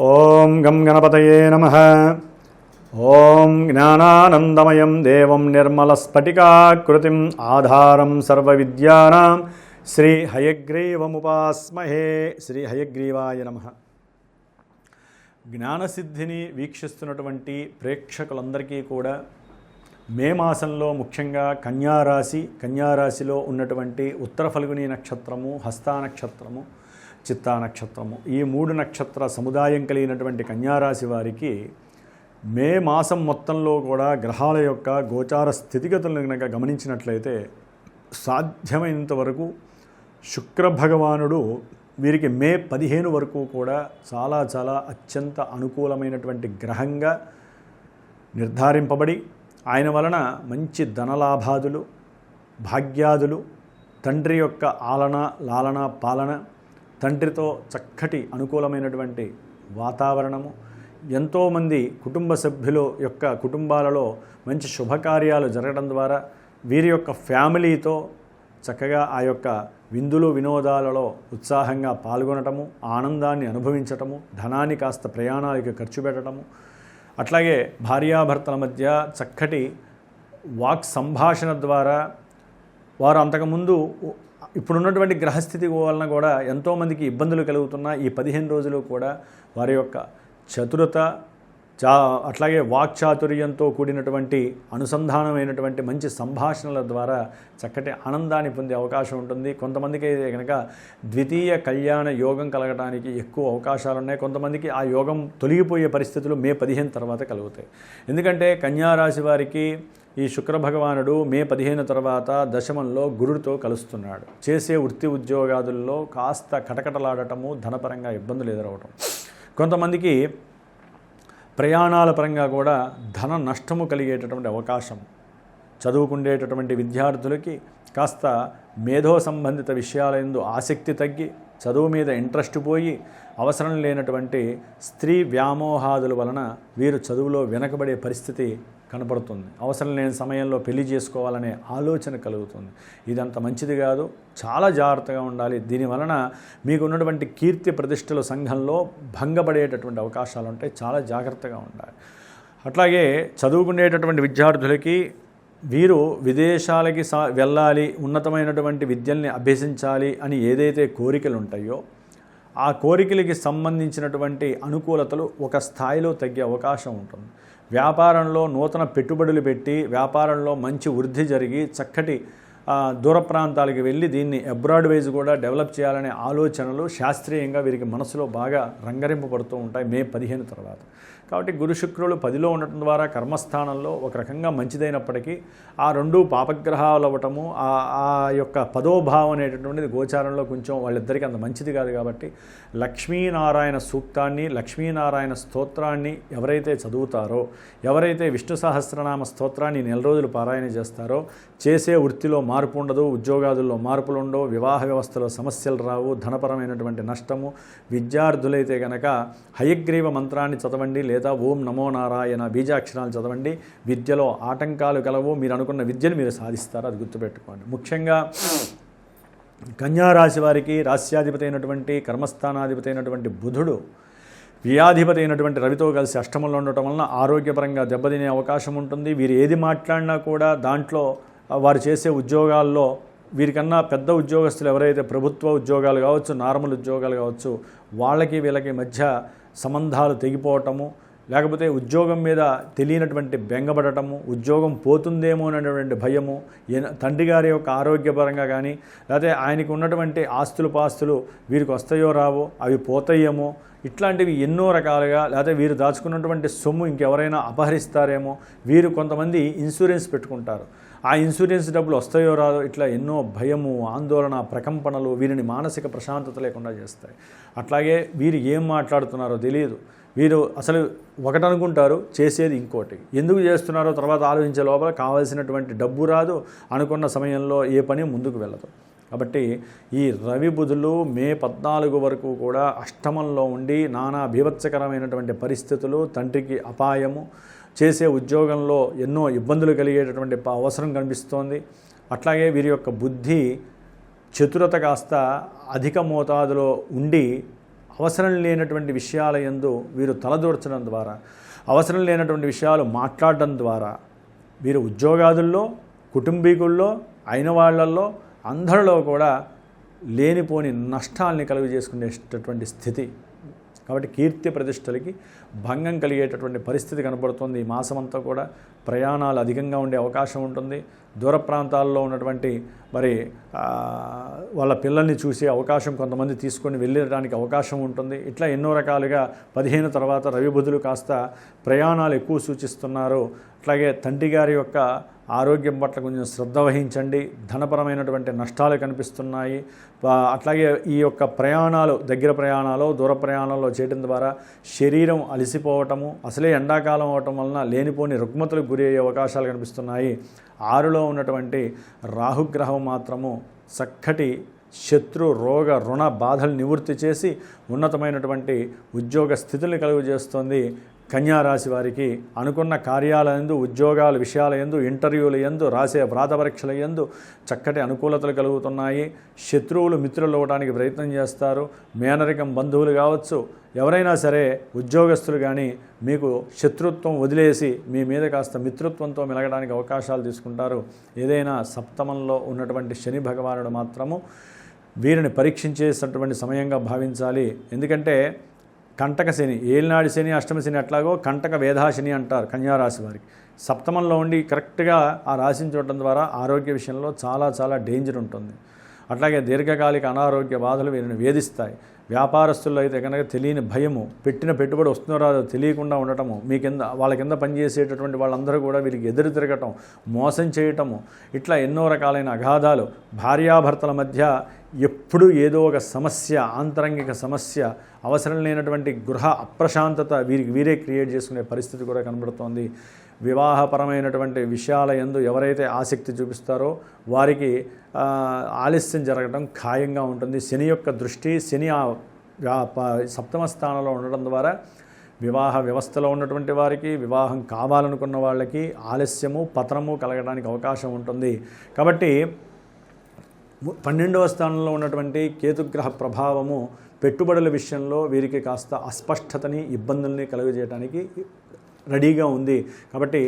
ఓం గం గణపతయే నమః. ఓం జ్ఞానానందమయం దేవం నిర్మలస్ఫటికాకృతిం ఆధారం సర్వవిద్యానాం శ్రీ హయగ్రీవముపాస్మహే. శ్రీ హయగ్రీవాయ నమః. జ్ఞానసిద్ధిని వీక్షిస్తున్నటువంటి ప్రేక్షకులందరికీ కూడా మే మాసంలో ముఖ్యంగా కన్యారాశిలో ఉన్నటువంటి ఉత్తర ఫల్గుని నక్షత్రము, హస్తా నక్షత్రము, చిత్తా నక్షత్రము, ఈ 3 నక్షత్ర సముదాయం కలిగినటువంటి కన్యారాశి వారికి మే మాసం మొత్తంలో కూడా గ్రహాల యొక్క గోచార స్థితిగతులను కనుక గమనించినట్లయితే సాధ్యమైనంత వరకు శుక్ర భగవానుడు వీరికి మే 15 వరకు కూడా చాలా అత్యంత అనుకూలమైనటువంటి గ్రహంగా నిర్ధారింపబడి ఆయన వలన మంచి ధనలాభాదులు, భాగ్యాదులు, తండ్రి యొక్క లాలన పాలన, తండ్రితో చక్కటి అనుకూలమైనటువంటి వాతావరణము, ఎంతోమంది కుటుంబ సభ్యుల యొక్క కుటుంబాలలో మంచి శుభకార్యాలు జరగడం ద్వారా వీరి యొక్క ఫ్యామిలీతో చక్కగా ఆ యొక్క విందులు వినోదాలలో ఉత్సాహంగా పాల్గొనటము, ఆనందాన్ని అనుభవించటము, ధనాన్ని కాస్త ప్రయాణాలకు ఖర్చు పెట్టడము, అట్లాగే భార్యాభర్తల మధ్య చక్కటి వాక్ సంభాషణ ద్వారా వారు అంతకుముందు ఇప్పుడున్నటువంటి గ్రహస్థితి వలన కూడా ఎంతోమందికి ఇబ్బందులు కలుగుతున్న ఈ 15 రోజులు కూడా వారి యొక్క చతురత, అట్లాగే వాక్చాతుర్యంతో కూడినటువంటి అనుసంధానమైనటువంటి మంచి సంభాషణల ద్వారా చక్కటి ఆనందాన్ని పొందే అవకాశం ఉంటుంది. కొంతమందికి అయితే కనుక ద్వితీయ కళ్యాణ యోగం కలగడానికి ఎక్కువ అవకాశాలు ఉన్నాయి. కొంతమందికి ఆ యోగం తొలగిపోయే పరిస్థితులు మే 15 తర్వాత కలుగుతాయి. ఎందుకంటే కన్యారాశి వారికి ఈ శుక్ర భగవానుడు మే 15 తర్వాత దశమంలో గురుడితో కలుస్తున్నాడు. చేసే వృత్తి ఉద్యోగాదుల్లో కాస్త కటకటలాడటము, ధనపరంగా ఇబ్బందులు ఎదురవటం, కొంతమందికి ప్రయాణాల పరంగా కూడా ధన నష్టము కలిగేటటువంటి అవకాశం, చదువుకుండేటటువంటి విద్యార్థులకి కాస్త మేధో సంబంధిత విషయాలందు ఆసక్తి తగ్గి చదువు మీద ఇంట్రెస్ట్ పోయి అవసరం లేనటువంటి స్త్రీ వ్యామోహాదుల వలన వీరు చదువులో వెనకబడే పరిస్థితి కనపడుతుంది. అవసరం లేని సమయంలో పెళ్లి చేసుకోవాలనే ఆలోచన కలుగుతుంది. ఇదంత మంచిది కాదు, చాలా జాగ్రత్తగా ఉండాలి. దీనివలన మీకు ఉన్నటువంటి కీర్తి ప్రతిష్టల సంఘంలో భంగపడేటటువంటి అవకాశాలు ఉంటాయి. చాలా జాగ్రత్తగా ఉండాలి. అట్లాగే చదువుకునేటటువంటి విద్యార్థులకి వీరు విదేశాలకి వెళ్ళాలి, ఉన్నతమైనటువంటి విద్యల్ని అభ్యసించాలి అని ఏదైతే కోరికలు ఉంటాయో ఆ కోరికలకి సంబంధించినటువంటి అనుకూలతలు ఒక స్థాయిలో తగ్గే అవకాశం ఉంటుంది. వ్యాపారంలో నూతన పెట్టుబడులు పెట్టి వ్యాపారంలో మంచి వృద్ధి జరిగి చక్కటి దూర ప్రాంతాలకు వెళ్ళి దీన్ని అబ్రాడ్ వైజ్ కూడా డెవలప్ చేయాలనే ఆలోచనలు శాస్త్రీయంగా వీరికి మనసులో బాగా రంగరింపబడుతూ ఉంటాయి మే 15 తర్వాత. కాబట్టి గురు శుక్రులు 10లో ఉండటం ద్వారా కర్మస్థానంలో ఒక రకంగా మంచిదైనప్పటికీ ఆ 2 పాపగ్రహాలు అవ్వటము, ఆ యొక్క 10వ భావం అనేటటువంటిది గోచారంలో కొంచెం వాళ్ళిద్దరికీ అంత మంచిది కాదు. కాబట్టి లక్ష్మీనారాయణ సూక్తాన్ని, లక్ష్మీనారాయణ స్తోత్రాన్ని ఎవరైతే చదువుతారో, ఎవరైతే విష్ణు సహస్రనామ స్తోత్రాన్ని 4 రోజులు పారాయణ చేస్తారో చేసే వృత్తిలో మార్పు ఉండదు, ఉద్యోగాదుల్లో మార్పులు ఉండవు, వివాహ వ్యవస్థలో సమస్యలు రావు, ధనపరమైనటువంటి నష్టము. విద్యార్థులైతే కనుక హయగ్రీవ మంత్రాన్ని చదవండి, లేదా ఓం నమో నారాయణ బీజాక్షరాలు చదవండి. విద్యలో ఆటంకాలు కలవు, మీరు అనుకున్న విద్యను మీరు సాధిస్తారు, అది గుర్తుపెట్టుకోండి. ముఖ్యంగా కన్యారాశి వారికి రాస్యాధిపతి అయినటువంటి, కర్మస్థానాధిపతి అయినటువంటి బుధుడు వ్యాధిపతి అయినటువంటి రవితో కలిసి అష్టమంలో ఉండటం వలన ఆరోగ్యపరంగా దెబ్బతినే అవకాశం ఉంటుంది. వీరు ఏది మాట్లాడినా కూడా దాంట్లో వారు చేసే ఉద్యోగాల్లో వీరికన్నా పెద్ద ఉద్యోగస్తులు ఎవరైతే ప్రభుత్వ ఉద్యోగాలు కావచ్చు, నార్మల్ ఉద్యోగాలు కావచ్చు, వాళ్ళకి వీళ్ళకి మధ్య సంబంధాలు తెగిపోవటము, లేకపోతే ఉద్యోగం మీద తెలియనటువంటి బెంగపడటము, ఉద్యోగం పోతుందేమో అనేటువంటి భయము, తండ్రి గారి యొక్క ఆరోగ్యపరంగా కానీ లేకపోతే ఆయనకు ఉన్నటువంటి పాస్తులు వీరికి వస్తాయో రావో, అవి పోతాయేమో, ఇట్లాంటివి ఎన్నో రకాలుగా, లేకపోతే వీరు దాచుకున్నటువంటి సొమ్ము ఇంకెవరైనా అపహరిస్తారేమో, వీరు కొంతమంది ఇన్సూరెన్స్ పెట్టుకుంటారు, ఆ ఇన్సూరెన్స్ డబ్బులు వస్తాయో రాదో, ఇట్లా ఎన్నో భయము, ఆందోళన, ప్రకంపనలు వీరిని మానసిక ప్రశాంతత లేకుండా చేస్తాయి. అట్లాగే వీరు ఏం మాట్లాడుతున్నారో తెలియదు. వీరు అసలు ఒకటనుకుంటారు, చేసేది ఇంకోటి. ఎందుకు చేస్తున్నారో తర్వాత ఆలోచించే లోపల కావాల్సినటువంటి డబ్బు రాదు, అనుకున్న సమయంలో ఏ పని ముందుకు వెళ్ళదు. కాబట్టి ఈ రవి బుధులు మే 14 వరకు కూడా అష్టమంలో ఉండి నానా బీభత్సకరమైనటువంటి పరిస్థితులు, తండ్రికి అపాయము, చేసే ఉద్యోగంలో ఎన్నో ఇబ్బందులు కలిగేటటువంటి అవసరం కనిపిస్తోంది. అట్లాగే వీరి యొక్క బుద్ధి చతురత కాస్త అధిక మోతాదులో ఉండి అవసరం లేనటువంటి విషయాల యందు వీరు తలదూర్చడం ద్వారా, అవసరం లేనటువంటి విషయాలు మాట్లాడడం ద్వారా వీరు ఉద్యోగాదుల్లో, కుటుంబీకుల్లో, అయిన వాళ్ళల్లో అందరిలో కూడా లేనిపోని నష్టాలని కలుగజేసుకునేటటువంటి స్థితి. కాబట్టి కీర్తి ప్రతిష్టలకి భంగం కలిగేటటువంటి పరిస్థితి కనబడుతుంది. ఈ మాసమంతా కూడా ప్రయాణాలు అధికంగా ఉండే అవకాశం ఉంటుంది. దూర ప్రాంతాల్లో ఉన్నటువంటి మరి వాళ్ళ పిల్లల్ని చూసే అవకాశం కొంతమంది తీసుకొని వెళ్ళడానికి అవకాశం ఉంటుంది. ఇట్లా ఎన్నో రకాలుగా 15 తర్వాత రవి బుధులు కాస్త ప్రయాణాలు ఎక్కువ సూచిస్తున్నారు. అట్లాగే తండ్రి గారి యొక్క ఆరోగ్యం పట్ల కొంచెం శ్రద్ధ వహించండి. ధనపరమైనటువంటి నష్టాలు కనిపిస్తున్నాయి. అట్లాగే ఈ యొక్క ప్రయాణాలు, దగ్గర ప్రయాణాలు, దూర ప్రయాణాల్లో చేయడం ద్వారా శరీరం అలసిపోవటము, అసలే ఎండాకాలం అవటం వలన లేనిపోని రుగ్మతలకు గురి అయ్యే అవకాశాలు కనిపిస్తున్నాయి. 6లో ఉన్నటువంటి రాహుగ్రహం మాత్రము చక్కటి శత్రు, రోగ, రుణ బాధలు నివృత్తి చేసి ఉన్నతమైనటువంటి ఉద్యోగ స్థితుల్ని కలుగజేస్తోంది. కన్యారాశి వారికి అనుకున్న కార్యాల యందు, ఉద్యోగాల విషయాల యందు, ఇంటర్వ్యూల యందు, రాసే వ్రాత పరీక్షల యందు చక్కటి అనుకూలతలు కలుగుతున్నాయి. శత్రువులు మిత్రులు అవ్వడానికి ప్రయత్నం చేస్తారు. మేనరికం బంధువులు కావచ్చు, ఎవరైనా సరే ఉద్యోగస్తులు కానీ మీకు శత్రుత్వం వదిలేసి మీ మీద కాస్త మిత్రత్వంతో మెలగడానికి అవకాశాలు తీసుకుంటారు. ఏదైనా సప్తమంలో ఉన్నటువంటి శని భగవానుడు మాత్రము వీరిని పరీక్షించేటటువంటి సమయంగా భావించాలి. ఎందుకంటే కంటక శని, ఏలినాడి శని, అష్టమ శని అట్లాగో కంటక వేధాశని అంటారు కన్యారాశి వారికి. సప్తమంలో ఉండి కరెక్ట్గా ఆ రాశిని చూడటం ద్వారా ఆరోగ్య విషయంలో చాలా చాలా డేంజర్ ఉంటుంది. అట్లాగే దీర్ఘకాలిక అనారోగ్య బాధలు వీరిని వేధిస్తాయి. వ్యాపారస్తుల్లో అయితే కనుక తెలియని భయము, పెట్టిన పెట్టుబడి వస్తుందో రాదో తెలియకుండా ఉండటము, మీ కింద వాళ్ళ కింద పనిచేసేటటువంటి వాళ్ళందరూ కూడా వీరికి ఎదురు తిరగటం, మోసం చేయటము, ఇట్లా ఎన్నో రకాలైన అగాధాలు, భార్యాభర్తల మధ్య ఎప్పుడూ ఏదో ఒక సమస్య, ఆంతరంగిక సమస్య, అవసరం లేనటువంటి గృహ అప్రశాంతత వీరే క్రియేట్ చేసుకునే పరిస్థితి కూడా కనబడుతోంది. వివాహపరమైనటువంటి విషయాల యందు ఎవరైతే ఆసక్తి చూపిస్తారో వారికి ఆలస్యం జరగడం ఖాయంగా ఉంటుంది. శని యొక్క దృష్టి, శని సప్తమ స్థానంలో ఉండడం ద్వారా వివాహ వ్యవస్థలో ఉన్నటువంటి వారికి, వివాహం కావాలనుకున్న వాళ్ళకి ఆలస్యము, పతనము కలగడానికి అవకాశం ఉంటుంది. కాబట్టి 12వ స్థానంలో ఉన్నటువంటి కేతుగ్రహ ప్రభావము పెట్టుబడుల విషయంలో వీరికి కాస్త అస్పష్టతని, ఇబ్బందుల్ని కలుగజేయడానికి రెడీగా ఉంది. కాబట్టి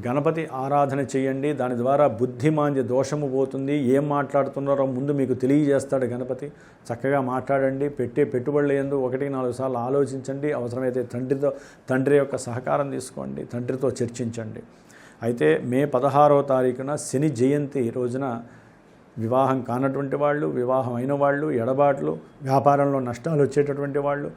గణపతి ఆరాధన చేయండి. దాని ద్వారా బుద్ధిమాంద్య దోషము పోతుంది. ఏం మాట్లాడుతున్నారో ముందు మీకు తెలియజేస్తాడు గణపతి. చక్కగా మాట్లాడండి. పెట్టుబడుల యందు 1-4 సార్లు ఆలోచించండి. అవసరమైతే తండ్రి యొక్క సహకారం తీసుకోండి. తండ్రితో చర్చించండి. అయితే మే 16వ తారీఖున శని జయంతి రోజున వివాహం కానటువంటి వాళ్ళు, వివాహం అయిన వాళ్ళు, ఎడబాట్లు, వ్యాపారంలో నష్టాలు వచ్చేటటువంటి వాళ్ళు,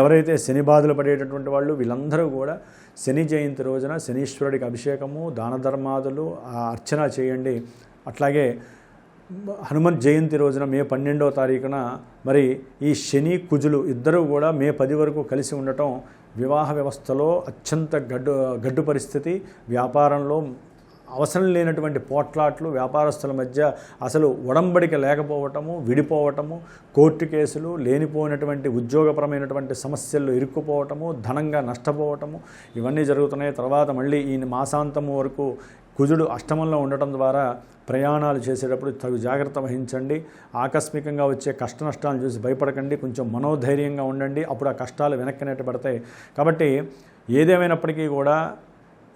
ఎవరైతే శని బాధలు పడేటటువంటి వాళ్ళు, వీళ్ళందరూ కూడా శని జయంతి రోజున శనీశ్వరుడికి అభిషేకము, దాన ధర్మాదులు, అర్చన చేయండి. అట్లాగే హనుమత్ జయంతి రోజున మే 12వ తారీఖున మరి ఈ శని కుజులు ఇద్దరూ కూడా మే 10 వరకు కలిసి ఉండటం వివాహ వ్యవస్థలో అత్యంత గడ్డు పరిస్థితి, వ్యాపారంలో అవసరం లేనటువంటి పోట్లాట్లు, వ్యాపారస్తుల మధ్య అసలు ఒడంబడిక లేకపోవటము, విడిపోవటము, కోర్టు కేసులు, లేనిపోయినటువంటి ఉద్యోగపరమైనటువంటి సమస్యల్లో ఇరుక్కుపోవటము, ధనంగా నష్టపోవటము, ఇవన్నీ జరుగుతున్నాయి. తర్వాత మళ్ళీ ఈ మాసాంతం వరకు కుజుడు అష్టమంలో ఉండటం ద్వారా ప్రయాణాలు చేసేటప్పుడు తగు జాగ్రత్త వహించండి. ఆకస్మికంగా వచ్చే కష్ట నష్టాలను చూసి భయపడకండి. కొంచెం మనోధైర్యంగా ఉండండి. అప్పుడు ఆ కష్టాలు వెనక్కి నెట్టబడతాయి. కాబట్టి ఏదేమైనప్పటికీ కూడా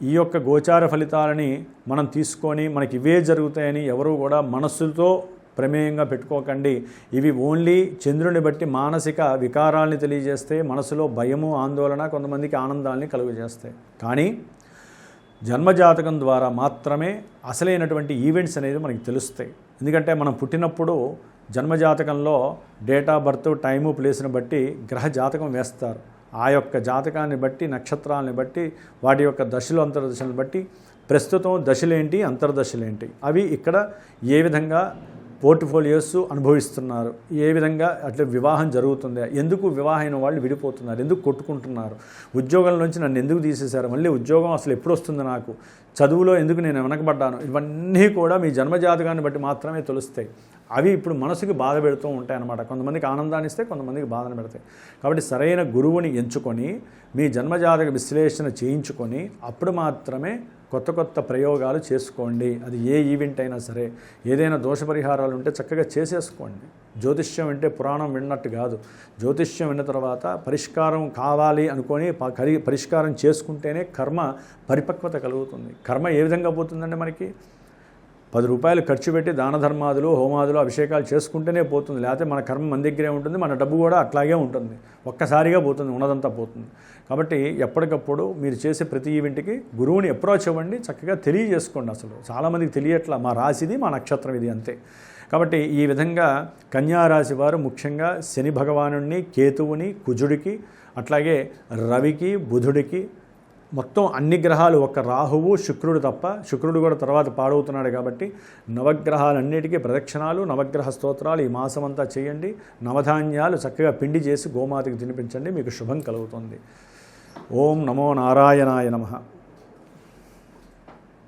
ఈ యొక్క గోచార ఫలితాలని మనం తీసుకొని మనకి ఇవే జరుగుతాయని ఎవరు కూడా మనస్సుతో ప్రమేయంగా పెట్టుకోకండి. ఇవి ఓన్లీ చంద్రుని బట్టి మానసిక వికారాలని తెలియజేస్తే, మనసులో భయము, ఆందోళన, కొంతమందికి ఆనందాన్ని కలుగజేస్తాయి. కానీ జన్మజాతకం ద్వారా మాత్రమే అసలైనటువంటి ఈవెంట్స్ అనేది మనకి తెలుస్తాయి. ఎందుకంటే మనం పుట్టినప్పుడు జన్మజాతకంలో డేట్ ఆఫ్ బర్త్, టైము, ప్లేస్ని బట్టి గ్రహ జాతకం వేస్తారు. ఆ యొక్క జాతకాన్ని బట్టి, నక్షత్రాలని బట్టి, వాటి యొక్క దశలు, అంతర్దశలను బట్టి ప్రస్తుతం దశలేంటి, అంతర్దశలేంటి, అవి ఇక్కడ ఏ విధంగా పోర్ట్ఫోలియోస్ అనుభవిస్తున్నారు, ఏ విధంగా అట్లా వివాహం జరుగుతుంది, ఎందుకు వివాహమైన వాళ్ళు విడిపోతున్నారు, ఎందుకు కొట్టుకుంటున్నారు, ఉద్యోగం నుంచి నన్ను ఎందుకు తీసేశారు, మళ్ళీ ఉద్యోగం అసలు ఎప్పుడు వస్తుంది నాకు, చదువులో ఎందుకు నేను వెనకబడ్డాను, ఇవన్నీ కూడా మీ జన్మజాతకాన్ని బట్టి మాత్రమే తెలుస్తాయి. అవి ఇప్పుడు మనసుకి బాధ పెడుతూ ఉంటాయి అన్నమాట. కొంతమందికి ఆనందాన్ని ఇస్తే, కొంతమందికి బాధను పెడతాయి. కాబట్టి సరైన గురువుని ఎంచుకొని మీ జన్మజాతక విశ్లేషణ చేయించుకొని అప్పుడు మాత్రమే కొత్త కొత్త ప్రయోగాలు చేసుకోండి. అది ఏ ఈవెంట్ అయినా సరే, ఏదైనా దోష పరిహారాలు ఉంటే చక్కగా చేసేసుకోండి. జ్యోతిష్యం అంటే పురాణం విన్నట్టు కాదు. జ్యోతిష్యం విన్న తర్వాత పరిష్కారం కావాలి అనుకొని పరిష్కారం చేసుకుంటేనే కర్మ పరిపక్వత కలుగుతుంది. కర్మ ఏ విధంగా పోతుందంటే మనకి 10 రూపాయలు ఖర్చు పెట్టి దాన ధర్మాదులు, హోమాదులు, అభిషేకాలు చేసుకుంటేనే పోతుంది. లేకపోతే మన కర్మ మన దగ్గరే ఉంటుంది, మన డబ్బు కూడా అట్లాగే ఉంటుంది. ఒక్కసారిగా పోతుంది, ఉన్నదంతా పోతుంది. కాబట్టి ఎప్పటికప్పుడు మీరు చేసే ప్రతి ఈవెంట్కి గురువుని అప్రోచ్ అవ్వండి, చక్కగా తెలియజేసుకోండి. అసలు చాలామందికి తెలియట్లా, మా రాశిది, మా నక్షత్రం ఇది అంతే. కాబట్టి ఈ విధంగా కన్యారాశి వారు ముఖ్యంగా శని భగవానుడిని, కేతువుని, కుజుడికి, అట్లాగే రవికి, బుధుడికి, మొత్తం అన్ని గ్రహాలు ఒక రాహువు, శుక్రుడు తప్ప, శుక్రుడు కూడా తర్వాత పాడవుతున్నాడు కాబట్టి నవగ్రహాలన్నిటికీ ప్రదక్షిణాలు, నవగ్రహ స్తోత్రాలు ఈ మాసమంతా చేయండి. నవధాన్యాలు చక్కగా పిండి చేసి గోమాతకి తినిపించండి, మీకు శుభం కలుగుతుంది. ఓం నమో నారాయణాయ నమః.